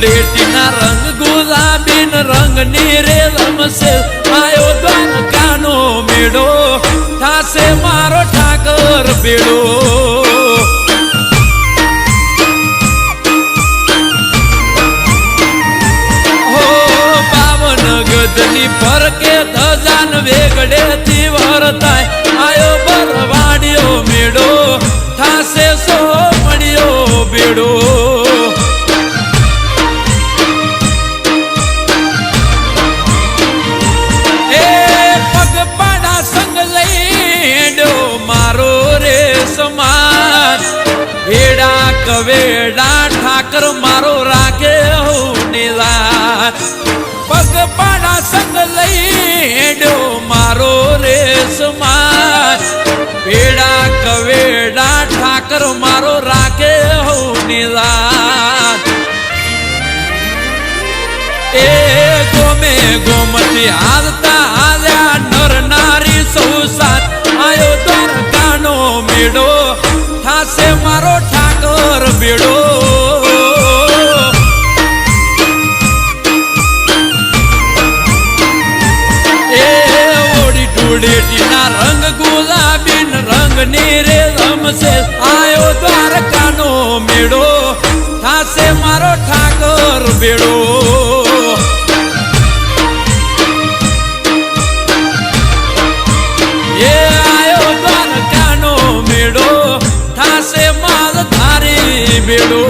ધૂળેટીના રંગ ગુલાબી રંગની રે રમશે આયો દ્વારકાનો મેળો થાશે મારો ઠાકર બેડો ગદની ફરકે ધજાન વેગડે થી વરતાય આયો બરવાડિયો મેળો થાશે સો મળ્યો બેડો એ પગપાડા સંગ લઈડો મારો રે સમાન વેડા કવેડા ઠાકર મારો રાખે હું નીલા પગપાડા સંગ લઈડો મારો રે સમાન વેડા કવેડા ઠાકર મારો રાખે હું નીલાન એ ગોમે ગોમતી હાલતા હાલ્યા નર નારી સૌ સાથ આયો દ્વારકાનો મેળો થાશે મારો ઠાકર બેડો ધૂળેટીના રંગ ગુલાબી રંગની રે રમશે આયો દ્વારકાનો મેળો થાશે મારો ઠાકર બેડો એ આયો દ્વારકાનો મેળો થાશે માલ ધારી બેડો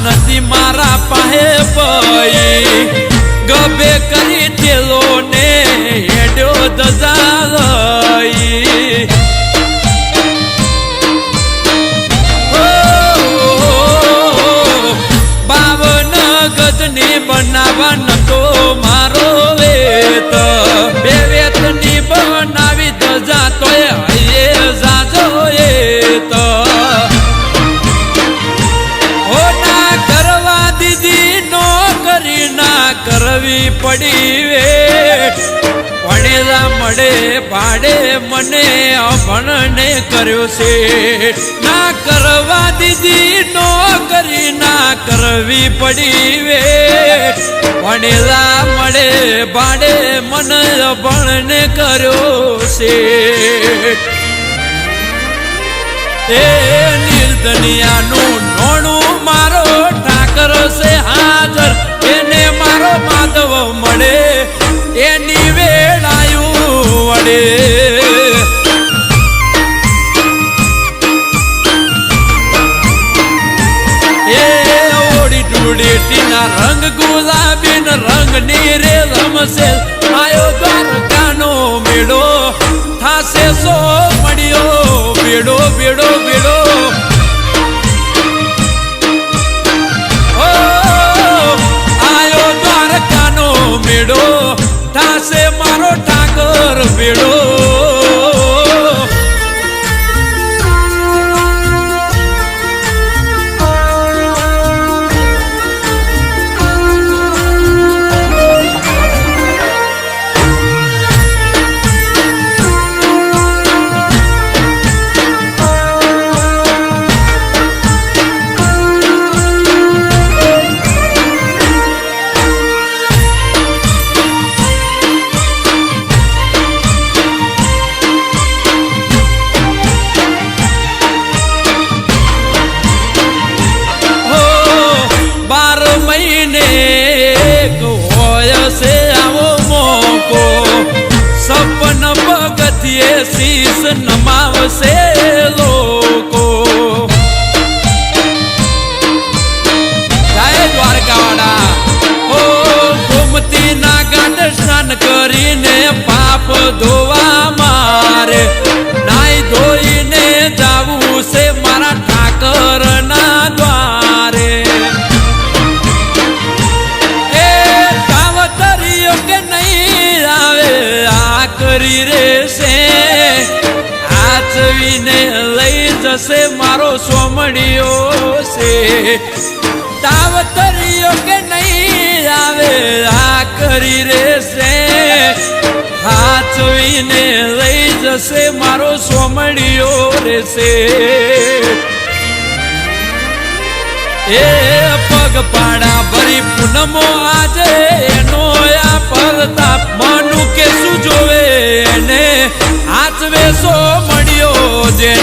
નથી મારા પાસે પઈ ગભે કરી તેલો ને હેડ્યો દજા લઈ બાવન ગજની બનાવવા નતો મારો વેત બે વેતની બનાવી દજા તોય હૈયે જાજો એ તો કરવી પડી વેટ ભણેલા મળે ભાડે મને અભણને કર્યો છે ના કરવા દીધી નોકરી ના કરવી પડી વેટ ભણેલા મળે ભાડે મને અભણને કર્યો છે એ નિર્દનિયાનું નોણું મારો ઠાકર છે હાજર એને મારો માધવ મળે એની વેળાયું વડે એ ઓડી ધૂળેટીના રંગ ગુલાબી રંગની રે રમશે આયો દ્વારકાનો મેળો થાશે સો મળ્યો બેડો બેડો બેડો મેળો થાશે મારો ઠાકર બેડો શીશ નમાવશે લોકો જય દ્વારકાવાળા ઓ ગોમતી ના ગાંઠ સ્નાન કરીને પાપ જશે મારો સોમડિયો છે તાવતરીઓ કે નહીં આવે આ કરી રેશે હાચવીને લઈ જશે મારો સોમડિયો રેશે એ પગ પાડા ભરી પૂનમો આજે એનો આ પરતાપ મનુ કે શું જોવે એને હાચવે સો મળ્યો જે